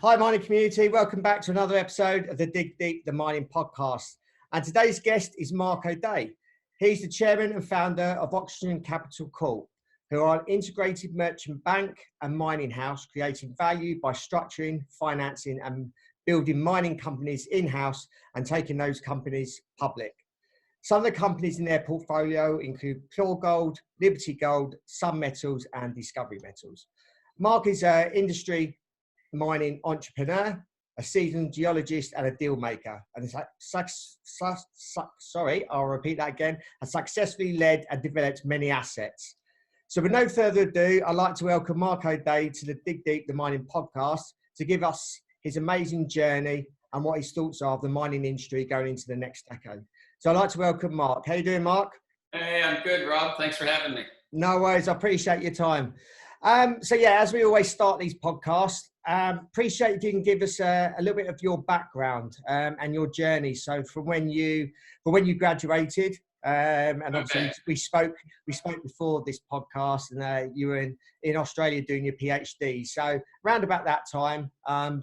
Hi, mining community. Welcome back to another episode of the Dig Deep, the Mining Podcast. And today's guest is Mark O'Day. He's the chairman and founder of Oxygen Capital Corp, who are an integrated merchant bank and mining house creating value by structuring, financing and building mining companies in-house and taking those companies public. Some of the companies in their portfolio include Pure Gold, Liberty Gold, Sun Metals and Discovery Metals. Mark is an industry mining entrepreneur, a seasoned geologist and a deal maker, and I'll repeat that again, has successfully led and developed many assets. So with no further ado, I'd like to welcome Mark O'Day to the Dig Deep, the Mining Podcast to give us his amazing journey and what his thoughts are of the mining industry going into the next decade. So I'd like to welcome Mark. How you doing, Mark? Hey, I'm good, Rob. Thanks for having me. No worries. I appreciate your time. As we always start these podcasts, appreciate if you can give us a little bit of your background and your journey. So from when you graduated, and obviously we spoke before this podcast, and you were in Australia doing your PhD. So round about that time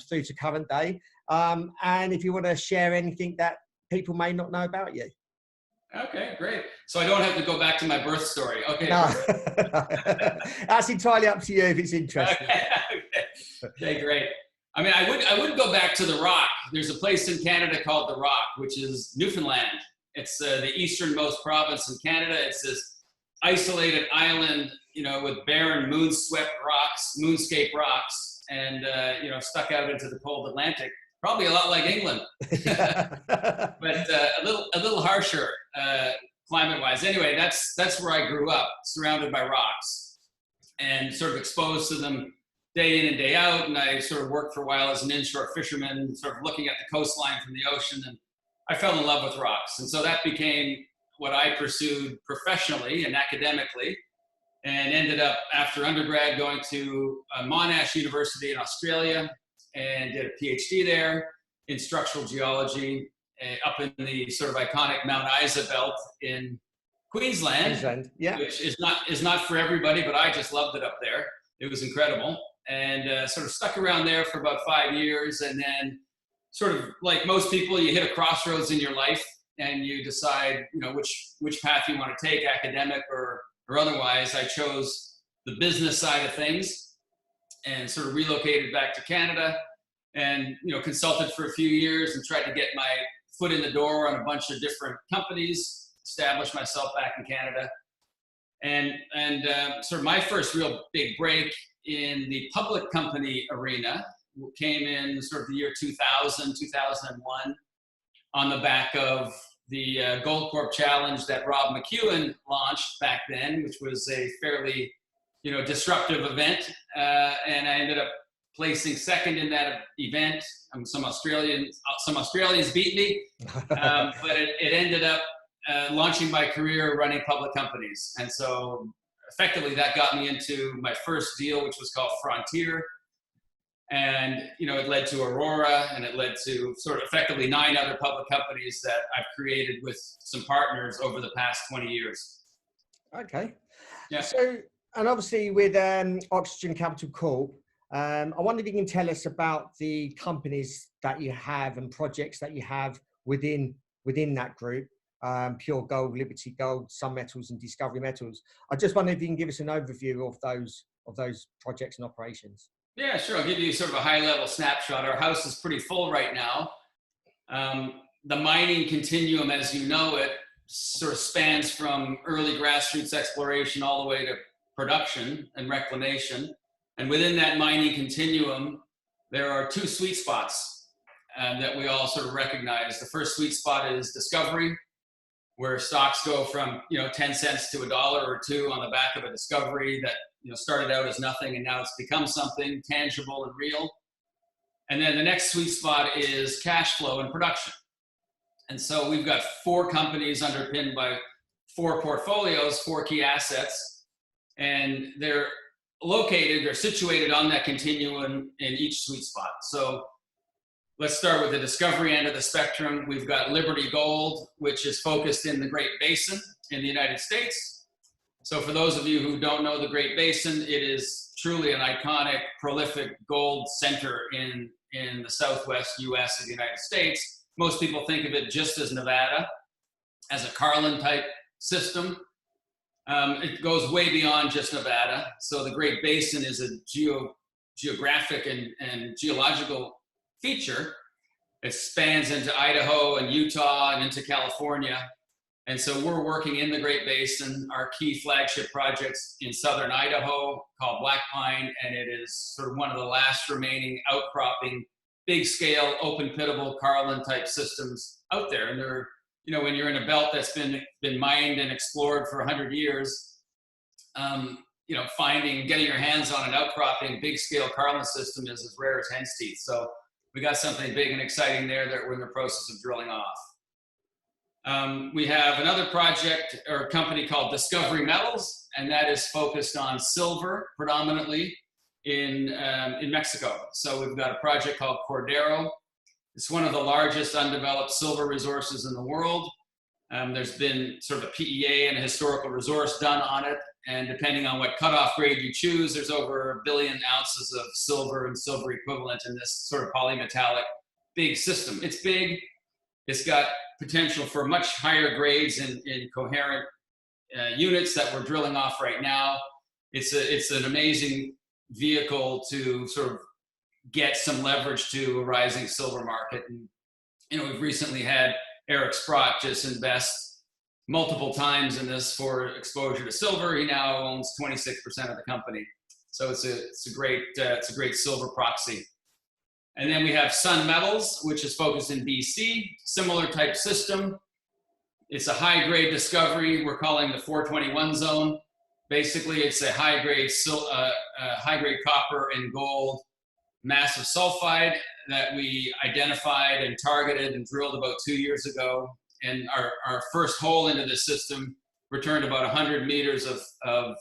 through to current day, and if you want to share anything that people may not know about you. Okay, great. So I don't have to go back to my birth story. Okay. No. That's entirely up to you if it's interesting. Okay, great. I mean, I would go back to the Rock. There's a place in Canada called the Rock, which is Newfoundland. It's the easternmost province in Canada. It's this isolated island, with barren moonscape rocks, and stuck out into the cold Atlantic. Probably a lot like England, but a little harsher climate-wise. Anyway, that's where I grew up, surrounded by rocks, and sort of exposed to them day in and day out. And I sort of worked for a while as an inshore fisherman, sort of looking at the coastline from the ocean. And I fell in love with rocks, and so that became what I pursued professionally and academically, and ended up after undergrad going to Monash University in Australia. And did a PhD there in structural geology up in the sort of iconic Mount Isa belt in Queensland, yeah. Which is not for everybody, but I just loved it up there. It was incredible, and sort of stuck around there for about 5 years, and then sort of like most people, you hit a crossroads in your life, and you decide which path you want to take, academic or otherwise. I chose the business side of things, and sort of relocated back to Canada, and consulted for a few years and tried to get my foot in the door on a bunch of different companies, established myself back in Canada. And sort of my first real big break in the public company arena came in sort of the year 2000, 2001, on the back of the Goldcorp Challenge that Rob McEwen launched back then, which was a fairly disruptive event, and I ended up placing second in that event. Some Australians beat me, but it ended up launching my career running public companies. And so effectively that got me into my first deal, which was called Frontier. And, it led to Aurora, and it led to sort of effectively 9 other public companies that I've created with some partners over the past 20 years. Okay. Yeah. So, and obviously with Oxygen Capital Corp, I wonder if you can tell us about the companies that you have and projects that you have within that group, Pure Gold, Liberty Gold, Sun Metals and Discovery Metals. I just wonder if you can give us an overview of those projects and operations. Yeah, sure. I'll give you sort of a high-level snapshot. Our house is pretty full right now. The mining continuum, as you know it, sort of spans from early grassroots exploration all the way to production and reclamation. And within that mining continuum, there are 2 sweet spots that we all sort of recognize. The first sweet spot is discovery, where stocks go from 10 cents to $1 or $2 on the back of a discovery that started out as nothing, and now it's become something tangible and real. And then the next sweet spot is cash flow and production. And so we've got 4 companies underpinned by 4 portfolios, 4 key assets, and they're situated on that continuum in each sweet spot. So let's start with the discovery end of the spectrum. We've got Liberty Gold, which is focused in the Great Basin in the United States. So for those of you who don't know the Great Basin, it is truly an iconic, prolific gold center in in the southwest US of the United States. Most people think of it just as Nevada, as a Carlin-type system. It goes way beyond just Nevada. So the Great Basin is a geographic and geological feature. It spans into Idaho and Utah and into California. And so we're working in the Great Basin. Our key flagship project's in southern Idaho called Black Pine, and it is sort of one of the last remaining outcropping, big-scale, open-pittable Carlin-type systems out there. And they're, you know, when you're in a belt that's been mined and explored for 100 years, you know, getting your hands on an outcropping, big-scale Carlin system is as rare as hen's teeth. So we got something big and exciting there that we're in the process of drilling off. We have another project or company called Discovery Metals, and that is focused on silver predominantly in Mexico. So we've got a project called Cordero. It's one of the largest undeveloped silver resources in the world. There's been sort of a PEA and a historical resource done on it, and depending on what cutoff grade you choose, there's over 1 billion ounces of silver and silver equivalent in this sort of polymetallic big system. It's big. It's got potential for much higher grades in coherent units that we're drilling off right now. It's an amazing vehicle to sort of get some leverage to a rising silver market. And, you know, we've recently had Eric Sprott just invest multiple times in this for exposure to silver. He now owns 26% of the company. So it's a great silver proxy. And then we have Sun Metals, which is focused in BC, similar type system. It's a high-grade discovery we're calling the 421 zone. Basically, it's a high-grade copper and gold massive sulfide that we identified and targeted and drilled about 2 years ago. And our first hole into this system returned about 100 meters of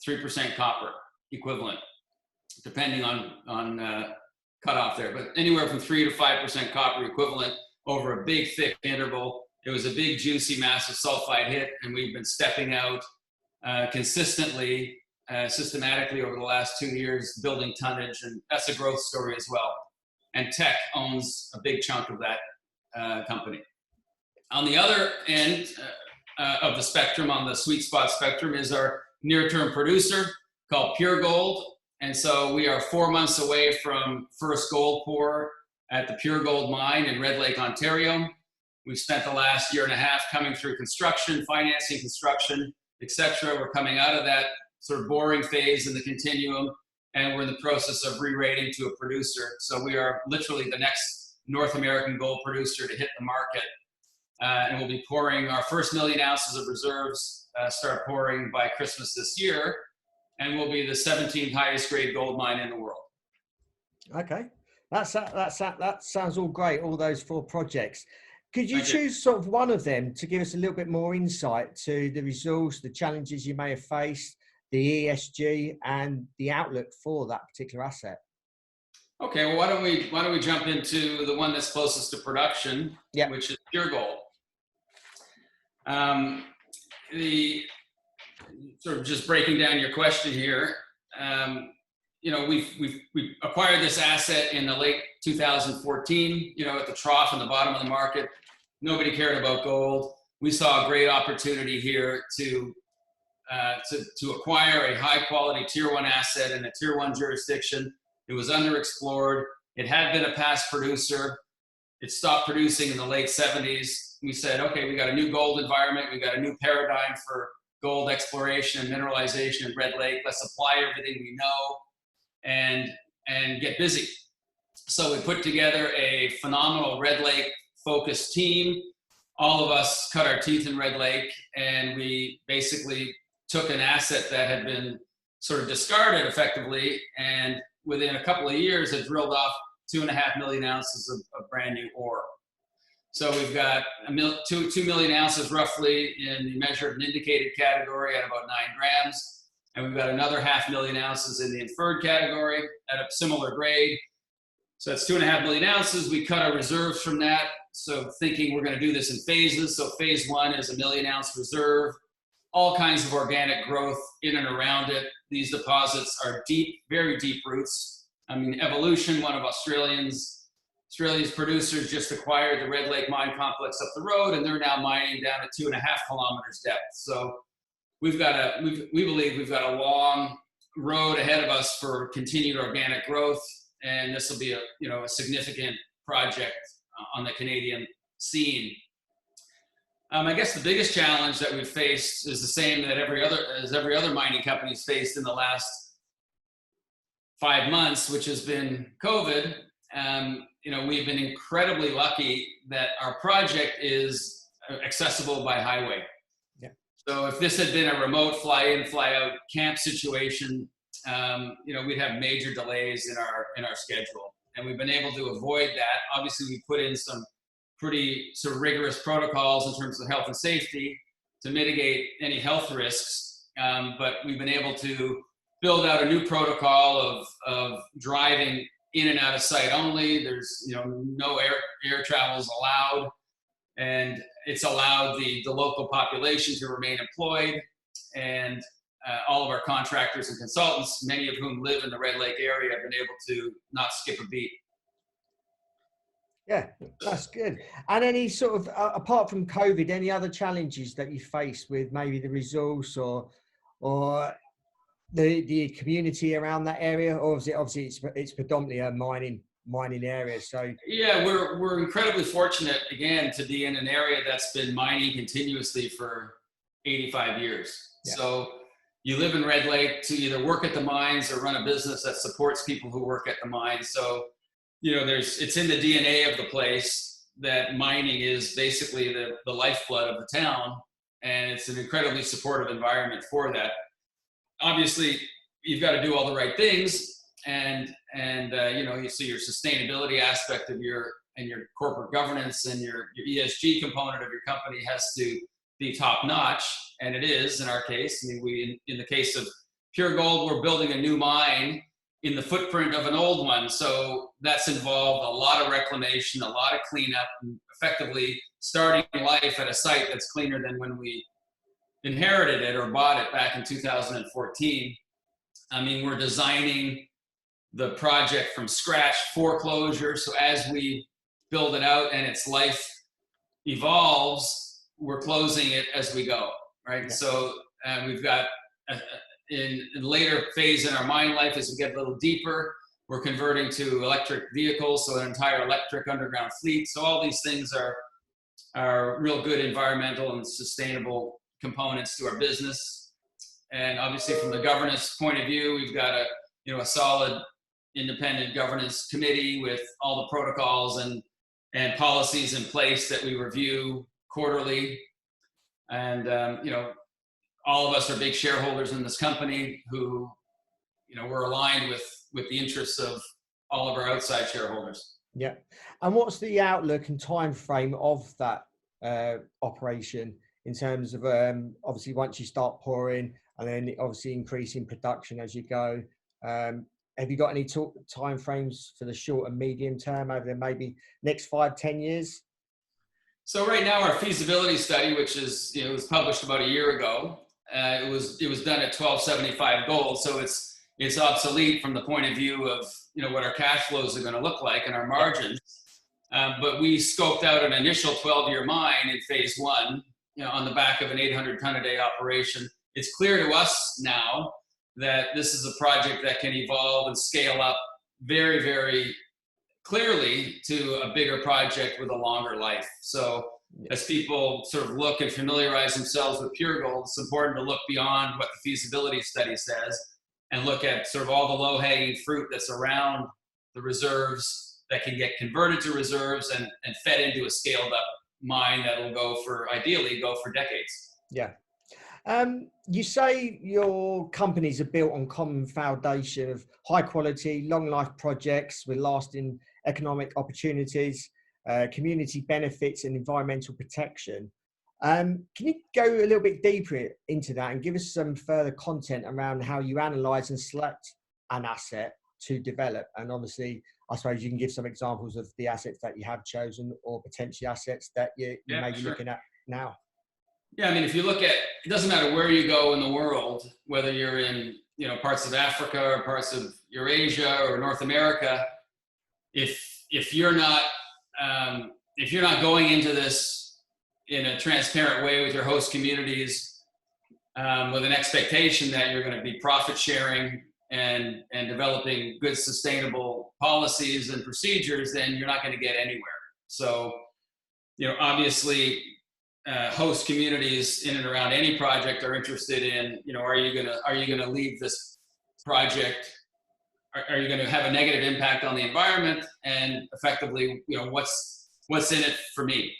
3% copper equivalent, depending on cutoff there, but anywhere from 3 to 5% copper equivalent over a big, thick interval. It was a big, juicy, massive sulfide hit, and we've been stepping out consistently, systematically over the last 2 years, building tonnage, and that's a growth story as well. And Teck owns a big chunk of that company. On the other end of the spectrum, on the sweet spot spectrum, is our near-term producer called Pure Gold. And so we are 4 months away from first gold pour at the Pure Gold mine in Red Lake, Ontario. We've spent the last year and a half coming through construction, financing construction, etc. We're coming out of that sort of boring phase in the continuum, and we're in the process of re-rating to a producer. So we are literally the next North American gold producer to hit the market. And we'll be pouring our first 1 million ounces of reserves, start pouring by Christmas this year. And we'll be the 17th highest grade gold mine in the world. Okay, that sounds all great. All those 4 projects. Could you choose sort of one of them to give us a little bit more insight to the resource, the challenges you may have faced, the ESG, and the outlook for that particular asset? Okay, well, why don't we jump into the one that's closest to production, which is Pure Gold. The sort of just breaking down your question here, you know, we've acquired this asset in the late 2014, you know, at the trough in the bottom of the market. Nobody cared about gold. We saw a great opportunity here to acquire a high quality tier 1 asset in a tier 1 jurisdiction. It was underexplored. It had been a past producer. It stopped producing in the late 70s. We said, okay, we got a new gold environment. We got a new paradigm for gold exploration and mineralization in Red Lake. Let's apply everything we know and get busy. So we put together a phenomenal Red Lake focused team. All of us cut our teeth in Red Lake, and we basically took an asset that had been sort of discarded effectively, and within a couple of years had drilled off 2.5 million ounces of brand new ore. So we've got 2 million ounces roughly in the measured and indicated category at about 9 grams. And we've got another 500,000 ounces in the inferred category at a similar grade. So that's 2.5 million ounces. We cut our reserves from that. So thinking we're going to do this in phases. So phase 1 is a 1 million ounce reserve, all kinds of organic growth in and around it. These deposits are deep, very deep roots. I mean, Evolution, one of Australia's producers, just acquired the Red Lake mine complex up the road, and they're now mining down at 2.5 kilometers depth. So we believe we've got a long road ahead of us for continued organic growth, and this will be a significant project on the Canadian scene. I guess the biggest challenge that we've faced is the same that every other mining company's faced in the last 5 months, which has been COVID. We've been incredibly lucky that our project is accessible by highway. Yeah. So if this had been a remote fly-in, fly-out camp situation, we'd have major delays in our schedule, and we've been able to avoid that. Obviously, we put in some pretty sort of rigorous protocols in terms of health and safety to mitigate any health risks, but we've been able to build out a new protocol of driving in and out of site only. There's no air travel is allowed, and it's allowed the local population to remain employed, and all of our contractors and consultants, many of whom live in the Red Lake area, have been able to not skip a beat. Yeah, that's good. And any sort of, apart from COVID, any other challenges that you face with maybe the resource or the community around that area? Or obviously it's predominantly a mining area. So yeah, we're incredibly fortunate again to be in an area that's been mining continuously for 85 years. Yeah. So you live in Red Lake to either work at the mines or run a business that supports people who work at the mines. So it's in the DNA of the place that mining is basically the lifeblood of the town, and it's an incredibly supportive environment for that. Obviously, you've got to do all the right things, and you see your sustainability aspect of your corporate governance and your ESG component of your company has to be top notch, and it is in our case. I mean, in the case of Pure Gold, we're building a new mine in the footprint of an old one. So that's involved a lot of reclamation, a lot of cleanup, and effectively starting life at a site that's cleaner than when we inherited it or bought it back in 2014. I mean, we're designing the project from scratch for closure. So as we build it out and its life evolves, we're closing it as we go, right? Yeah. So we've got in later phase in our mine life, as we get a little deeper, we're converting to electric vehicles, so an entire electric underground fleet. So all these things are real good environmental and sustainable components to our business. And obviously from the governance point of view, we've got a solid independent governance committee with all the protocols and policies in place that we review quarterly. And all of us are big shareholders in this company who, we're aligned with the interests of all of our outside shareholders. Yeah. And what's the outlook and time frame of that operation in terms of obviously once you start pouring and then obviously increasing production as you go? Have you got any time frames for the short and medium term over the maybe next 5-10 years? So right now our feasibility study, which is was published about a year ago, it was done at $1,275 gold, so it's obsolete from the point of view of what our cash flows are going to look like and our margins. But we scoped out an initial 12-year mine in phase one, on the back of an 800 ton a day operation. It's clear to us now that this is a project that can evolve and scale up very, very clearly to a bigger project with a longer life. So as people sort of look and familiarize themselves with Pure Gold, it's important to look beyond what the feasibility study says and look at sort of all the low-hanging fruit that's around the reserves that can get converted to reserves and fed into a scaled-up mine that will ideally go for decades. Yeah. You say your companies are built on common foundation of high quality, long life projects with lasting economic opportunities, community benefits and environmental protection. Can you go a little bit deeper into that and give us some further content around how you analyze and select an asset to develop? And obviously, I suppose you can give some examples of the assets that you have chosen or potential assets that you may be looking at now. Yeah, I mean, if you look at, it doesn't matter where you go in the world, whether you're in, parts of Africa or parts of Eurasia or North America, if you're not going into this in a transparent way with your host communities, with an expectation that you're going to be profit sharing and developing good sustainable policies and procedures, then you're not going to get anywhere. So, obviously, host communities in and around any project are interested in, are you gonna leave this project? Are you going to have a negative impact on the environment? And effectively, what's in it for me?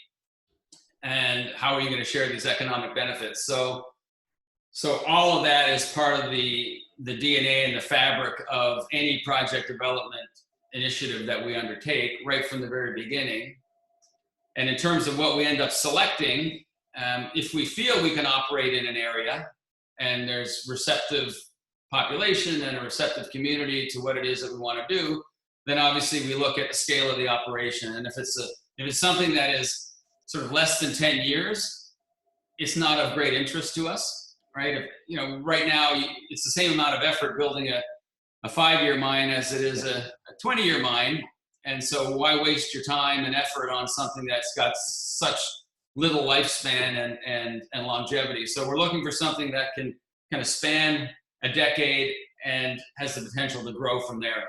And how are you going to share these economic benefits? So all of that is part of the DNA and the fabric of any project development initiative that we undertake right from the very beginning. And in terms of what we end up selecting, if we feel we can operate in an area and there's receptive population and a receptive community to what it is that we want to do, then obviously we look at the scale of the operation. And if it's something that is sort of less than 10 years, it's not of great interest to us, right? Right now it's the same amount of effort building a 5-year mine as it is a 20-year mine. And so why waste your time and effort on something that's got such little lifespan and longevity? So we're looking for something that can kind of span a decade and has the potential to grow from there.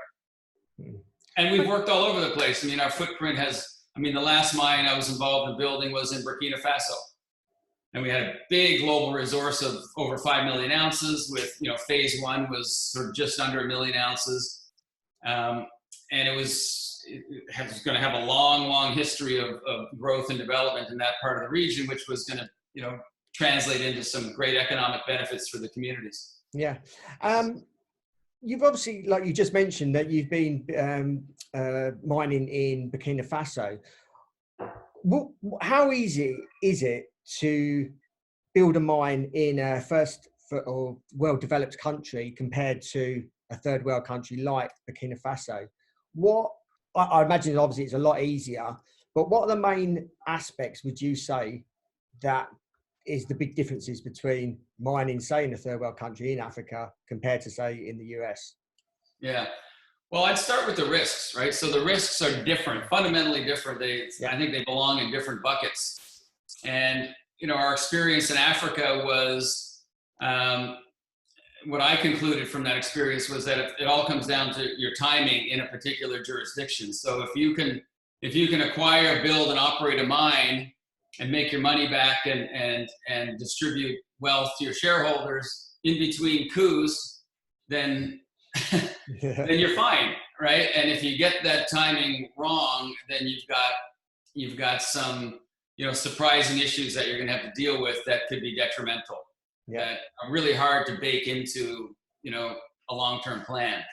And we've worked all over the place. I mean, our footprint the last mine I was involved in building was in Burkina Faso. And we had a big global resource of over 5 million ounces with, phase 1 was sort of just under 1 million ounces. And it was going to have a long history of growth and development in that part of the region, which was going to, translate into some great economic benefits for the communities. Yeah. You've obviously, like you just mentioned, that you've been mining in Burkina Faso. How easy is it to build a mine in a first or well-developed country compared to a third world country like Burkina Faso? I imagine obviously it's a lot easier, but what are the main aspects would you say that is the big differences between mining, say, in a third world country in Africa compared to, say, in the US? Yeah. Well, I'd start with the risks, right? So the risks are different, fundamentally different. I think they belong in different buckets. And, our experience in Africa was, what I concluded from that experience was that it all comes down to your timing in a particular jurisdiction. So if you can acquire, build, and operate a mine and make your money back and distribute wealth to your shareholders in between coups, then then you're fine, right? And if you get that timing wrong, then you've got some surprising issues that you're going to have to deal with that could be detrimental. Yeah. That are really hard to bake into a long-term plan,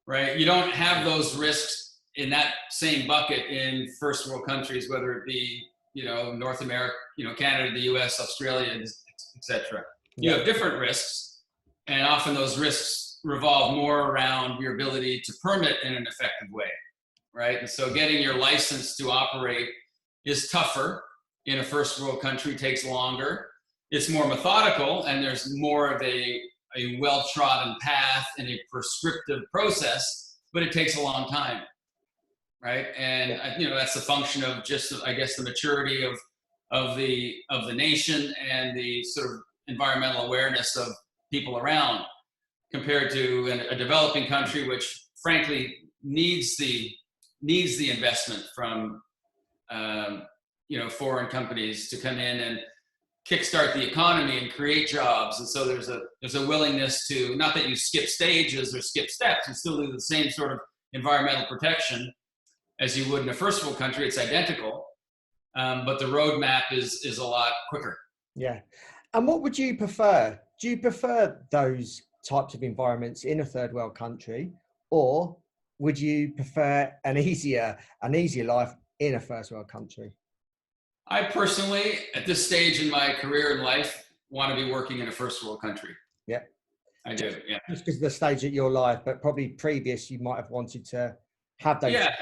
right? You don't have those risks in that same bucket in first world countries, whether it be North America, Canada, the US, Australia, etc. You have different risks, and often those risks revolve more around your ability to permit in an effective way, right? And so getting your license to operate is tougher in a first world country, takes longer. It's more methodical, and there's more of a well-trodden path and a prescriptive process, but it takes a long time. Right, and that's the function of just, I guess, the maturity of the nation and the sort of environmental awareness of people around, compared to a developing country, which frankly needs the investment from foreign companies to come in and kickstart the economy and create jobs. And so there's a willingness to, not that you skip stages or skip steps, you still do the same sort of environmental protection as you would in a first world country. It's identical, but the roadmap is a lot quicker. Yeah. And what would you prefer? Do you prefer those types of environments in a third world country, or would you prefer an easier life in a first world country? I personally, at this stage in my career and life, want to be working in a first world country. Yeah. I do, yeah. Just because of the stage of your life, but probably previous, you might have wanted to have those. Yeah.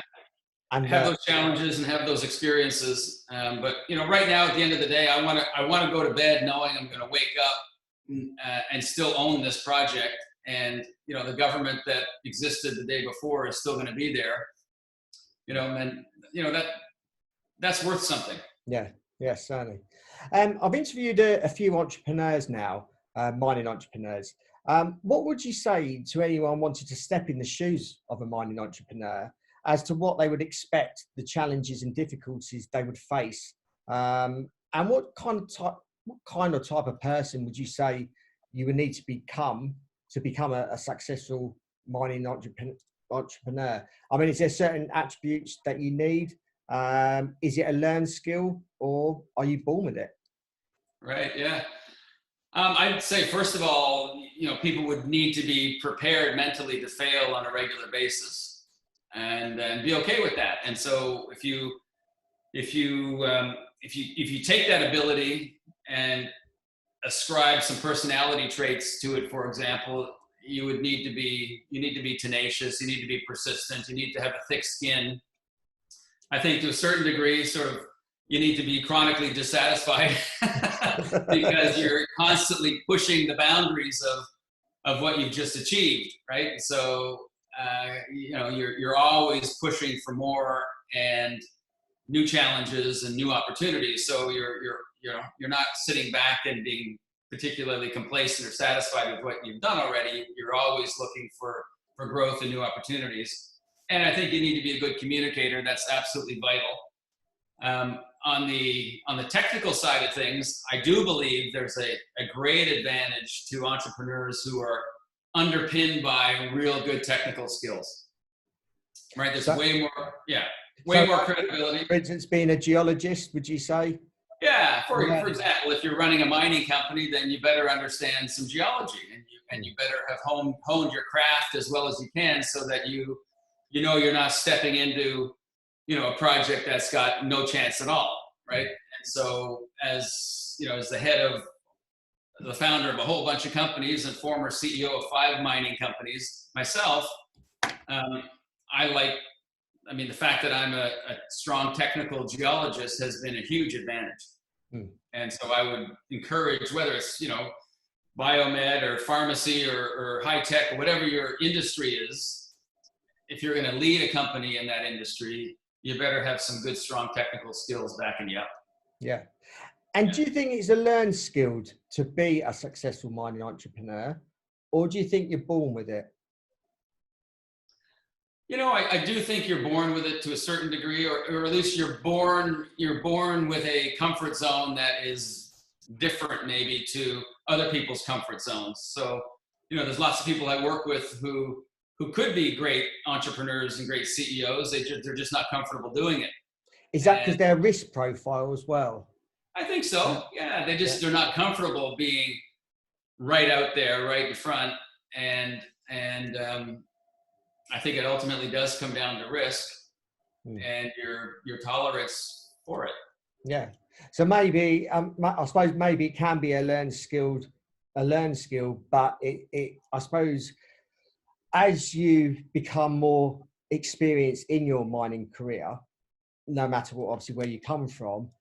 and have those challenges and have those experiences. But right now, at the end of the day, I want to go to bed knowing I'm going to wake up and still own this project. And the government that existed the day before is still going to be there. That's worth something. Yeah, certainly. I've interviewed a few entrepreneurs now, mining entrepreneurs. What would you say to anyone wanting to step in the shoes of a mining entrepreneur as to what they would expect, the challenges and difficulties they would face, and what kind of type of person would you say you would need to become a successful mining entrepreneur? I mean, is there certain attributes that you need? Is it a learned skill, or are you born with it? Right. Yeah. I'd say, first of all, people would need to be prepared mentally to fail on a regular basis, and be okay with that. And so if you take that ability and ascribe some personality traits to it, for example, you need to be tenacious, you need to be persistent, you need to have a thick skin. I think to a certain degree, you need to be chronically dissatisfied because you're constantly pushing the boundaries of what you've just achieved, right? So, you're always pushing for more and new challenges and new opportunities. So you're not sitting back and being particularly complacent or satisfied with what you've done already. You're always looking for growth and new opportunities. And I think you need to be a good communicator. That's absolutely vital. On the technical side of things, I do believe there's a great advantage to entrepreneurs who are underpinned by real good technical skills. Right? There's way more credibility. For instance, being a geologist, would you say? Yeah. For example, if you're running a mining company, then you better understand some geology, and you better have honed your craft as well as you can, so that you're not stepping into a project that's got no chance at all, right? And so, as the head of the founder of a whole bunch of companies and former CEO of 5 mining companies myself, the fact that I'm a strong technical geologist has been a huge advantage. And so I would encourage, whether it's biomed or pharmacy or high tech or whatever your industry is, if you're going to lead a company in that industry, you better have some good, strong technical skills backing you up. Yeah. And do you think it's a learned skill to be a successful mining entrepreneur, or do you think you're born with it? I do think you're born with it to a certain degree, or at least you're born with a comfort zone that is different maybe to other people's comfort zones. So, there's lots of people I work with who could be great entrepreneurs and great CEOs. They're just not comfortable doing it. Is that because their risk profile as well? I think so. Yeah, they're not comfortable being right out there, right in front, and I think it ultimately does come down to risk and your tolerance for it. Yeah. So maybe I suppose maybe it can be a learned skill, but it I suppose as you become more experienced in your mining career, no matter what, obviously where you come from,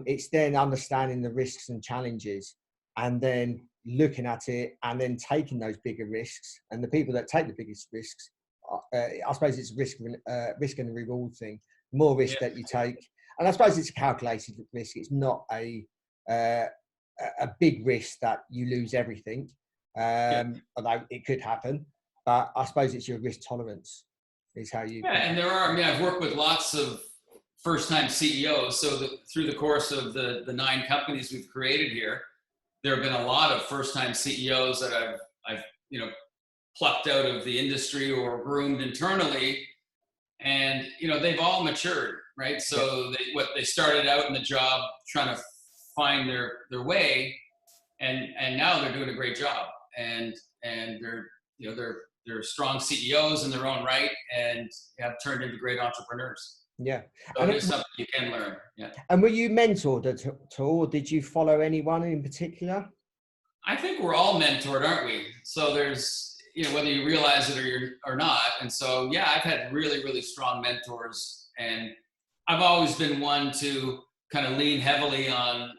it's then understanding the risks and challenges, and then looking at it, and then taking those bigger risks. And the people that take the biggest risks, I suppose it's risk and the reward thing. More risk that you take, and I suppose it's a calculated risk. It's not a big risk that you lose everything, although it could happen. But I suppose it's your risk tolerance is how you. Yeah, and there are. I've worked with lots of first-time CEOs. So through the course of the 9 companies we've created here, there have been a lot of first-time CEOs that I've plucked out of the industry or groomed internally, and they've all matured, right? So they started out in the job trying to find their way, and now they're doing a great job, and they're strong CEOs in their own right, and have turned into great entrepreneurs. Yeah, so it is something you can learn. Yeah. And were you mentored at all, or did you follow anyone in particular? I think we're all mentored, aren't we? So there's, whether you realize it or not. And so, yeah, I've had really, really strong mentors And I've always been one to kind of lean heavily on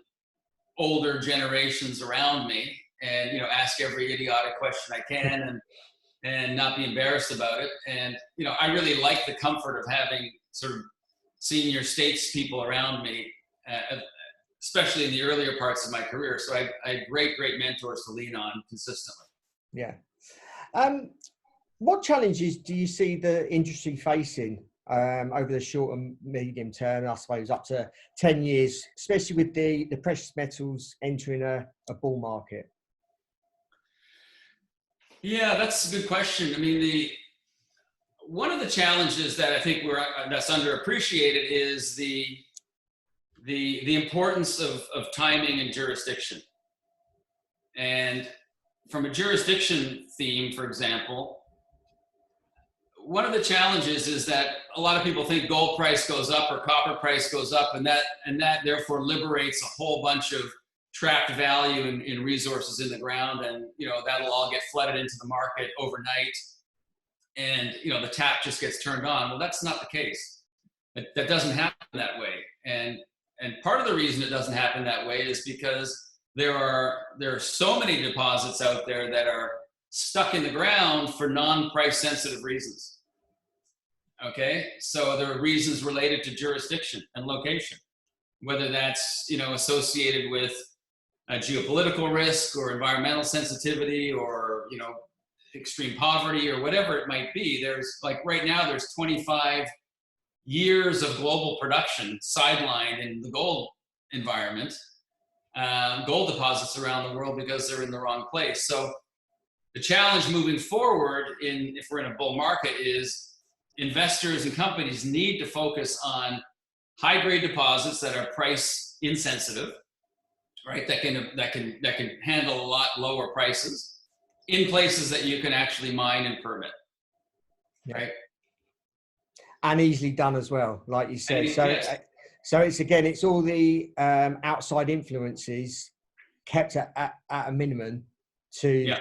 older generations around me and, you know, ask every idiotic question I can and not be embarrassed about it. And, you know, I really like the comfort of having sort of senior statespeople around me, especially in the earlier parts of my career. So I had great mentors to lean on consistently. Yeah. What challenges do you see the industry facing over the short and medium term, I suppose up to 10 years, especially with the precious metals entering a bull market? Yeah, that's a good question. I mean, one of the challenges that I think that's underappreciated is the importance of timing and jurisdiction. And from a jurisdiction theme, for example, one of the challenges is that a lot of people think gold price goes up or copper price goes up, and that therefore liberates a whole bunch of trapped value in resources in the ground, and you know that'll all get flooded into the market overnight, and you know the tap just gets turned on. Well, that's not the case. That doesn't happen that way, and part of the reason it doesn't happen that way is because there are so many deposits out there that are stuck in the ground for non-price sensitive reasons. Okay, so there are reasons related to jurisdiction and location, whether that's, you know, associated with a geopolitical risk or environmental sensitivity or, you know, extreme poverty or whatever it might be. There's like right now there's 25 years of global production sidelined in the gold environment, gold deposits around the world because they're in the wrong place. So the challenge moving forward if we're in a bull market is investors and companies need to focus on high grade deposits that are price insensitive, right? That can handle a lot lower prices in places that you can actually mine and permit, right? And easily done as well, like you said. Yes. So it's all the outside influences kept at a minimum to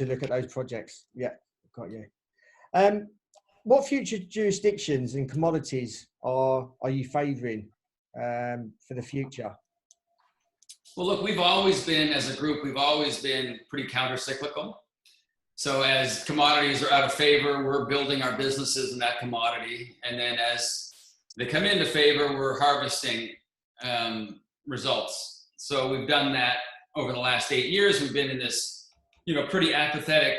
look at those projects. Yeah, got you. What future jurisdictions and commodities are you favouring for the future? Well, look, we've always been, as a group, pretty counter-cyclical. So as commodities are out of favor, we're building our businesses in that commodity. And then as they come into favor, we're harvesting results. So we've done that over the last 8 years. We've been in this, you know, pretty apathetic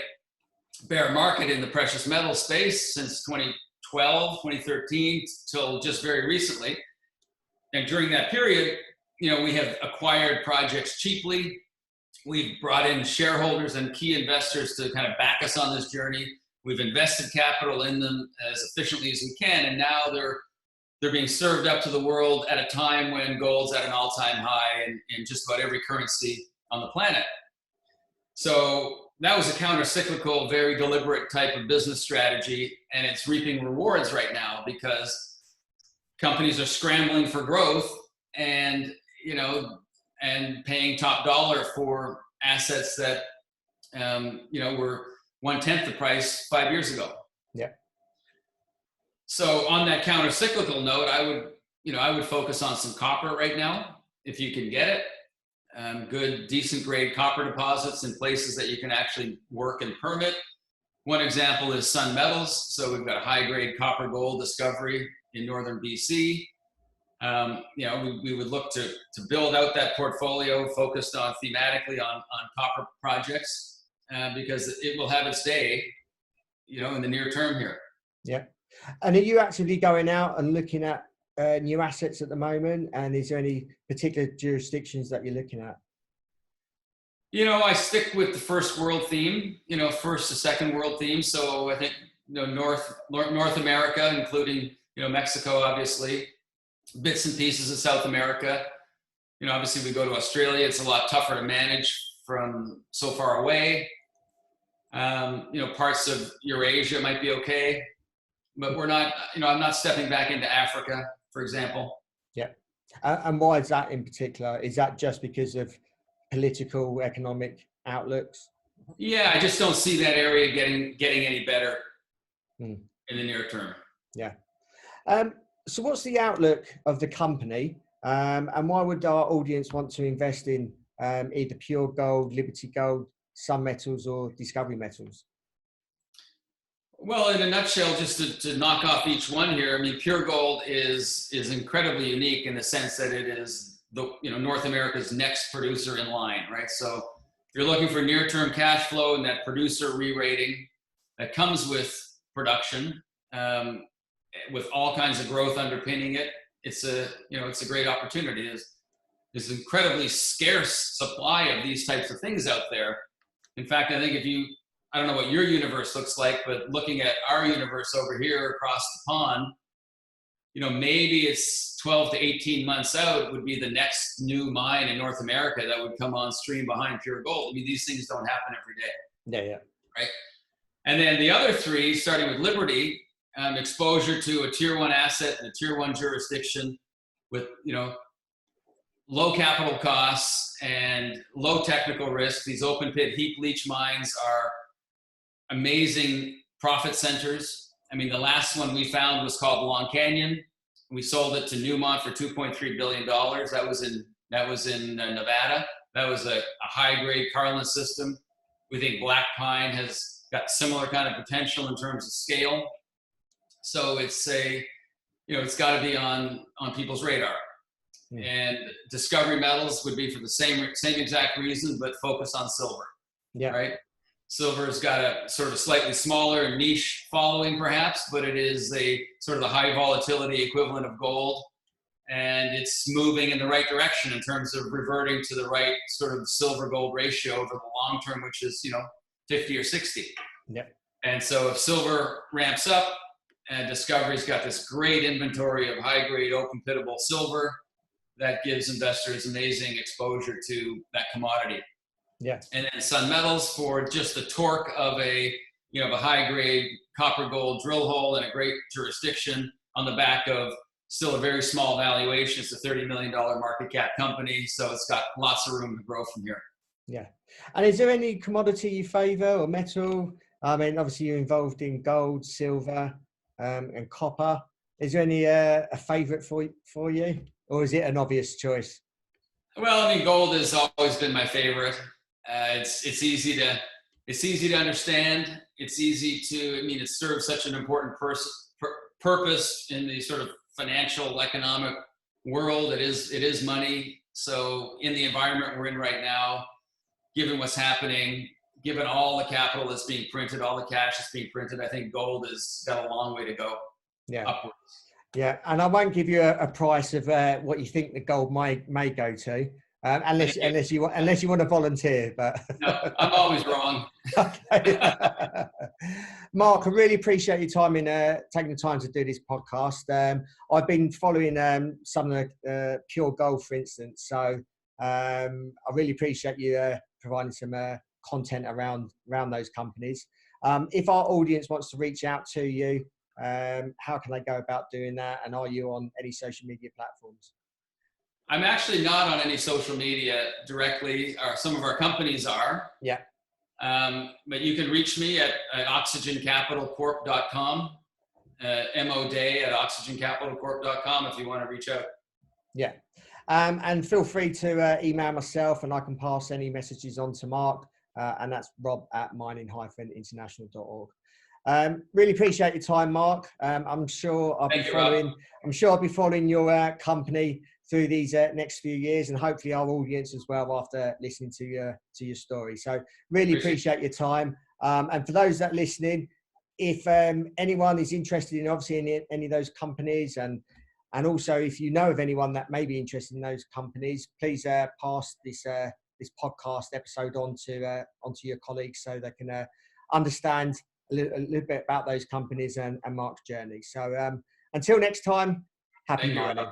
bear market in the precious metal space since 2012, 2013, till just very recently. And during that period, you know, we have acquired projects cheaply. We've brought in shareholders and key investors to kind of back us on this journey. We've invested capital in them as efficiently as we can, and now they're being served up to the world at a time when gold's at an all-time high in just about every currency on the planet. So that was a counter-cyclical, very deliberate type of business strategy, and it's reaping rewards right now because companies are scrambling for growth and, you know, and paying top dollar for assets that, you know, were 1/10 the price 5 years ago. Yeah. So on that counter-cyclical note, I would focus on some copper right now, if you can get it. Good, decent grade copper deposits in places that you can actually work and permit. One example is Sun Metals. So we've got a high grade copper gold discovery in northern BC. You know, we would look to build out that portfolio focused on thematically on copper projects because it will have its day, you know, in the near term here. Yeah. And are you actively going out and looking at new assets at the moment? And is there any particular jurisdictions that you're looking at? You know, I stick with the first world theme, you know, first to second world theme. So I think, you know, North America, including, you know, Mexico, obviously, bits and pieces of South America. You know, obviously we go to Australia. It's a lot tougher to manage from so far away. You know, parts of Eurasia might be okay, but we're not, you know, I'm not stepping back into Africa, for example. Yeah. And why is that in particular? Is that just because of political, economic outlooks? Yeah, I just don't see that area getting any better in the near term. Yeah. So what's the outlook of the company, and why would our audience want to invest in either Pure Gold, Liberty Gold, Sun Metals, or Discovery Metals? Well, in a nutshell, just to knock off each one here, I mean, Pure Gold is incredibly unique in the sense that it is North America's next producer in line, right? So if you're looking for near-term cash flow and that producer re-rating that comes with production, with all kinds of growth underpinning it, it's a great opportunity. There's incredibly scarce supply of these types of things out there. In fact, I think I don't know what your universe looks like, but looking at our universe over here across the pond, maybe it's 12 to 18 months out would be the next new mine in North America that would come on stream behind Pure Gold. I mean, these things don't happen every day. Yeah. Right. And then the other three, starting with Liberty, exposure to a tier 1 asset in a tier 1 jurisdiction with, low capital costs and low technical risk. These open pit heap leach mines are amazing profit centers. I mean, the last one we found was called Long Canyon. We sold it to Newmont for $2.3 billion. That was in Nevada. That was a high-grade Carlin system. We think Black Pine has got similar kind of potential in terms of scale. So it's got to be on people's radar. Yeah. And Discovery Metals would be for the same exact reason, but focus on silver. Yeah. Right. Silver's got a sort of slightly smaller niche following, perhaps, but it is a sort of the high volatility equivalent of gold, and it's moving in the right direction in terms of reverting to the right sort of silver-gold ratio over the long term, which is 50 or 60. Yeah. And so if silver ramps up, and Discovery's got this great inventory of high-grade open pittable silver, that gives investors amazing exposure to that commodity. Yeah. And then Sun Metals for just the torque of a high-grade copper gold drill hole in a great jurisdiction on the back of still a very small valuation. It's a $30 million market cap company, so it's got lots of room to grow from here. Yeah. And is there any commodity you favor or metal? I mean, obviously you're involved in gold, silver, and copper. Is there any a favorite for you, or is it an obvious choice? Well, I mean, gold has always been my favorite. It's easy to understand. It's easy to, it serves such an important purpose in the sort of financial economic world. It is money. So in the environment we're in right now, given what's happening, given all the capital that's being printed, all the cash that's being printed, I think gold has got a long way to go. Yeah. Upwards. Yeah, and I won't give you a price of what you think the gold may go to, unless you want to volunteer. But no, I'm always wrong. Okay. Mark, I really appreciate your time in taking the time to do this podcast. I've been following some of the Pure Gold, for instance, so I really appreciate you providing some content around those companies. If our audience wants to reach out to you, how can they go about doing that? And are you on any social media platforms? I'm actually not on any social media directly. Some of our companies are. Yeah. But you can reach me at oxygencapitalcorp.com, moday@oxygencapitalcorp.com if you want to reach out. Yeah. And feel free to email myself, and I can pass any messages on to Mark. And that's rob@mining-international.org. Really appreciate your time, Mark. I'm sure I'll be following your company through these next few years, and hopefully our audience as well after listening to your story. So really appreciate your time. And for those that are listening, if anyone is interested in obviously in any of those companies, and also if you know of anyone that may be interested in those companies, please pass this podcast episode on to your colleagues so they can understand a little bit about those companies and Mark's journey. So until next time, happy mining.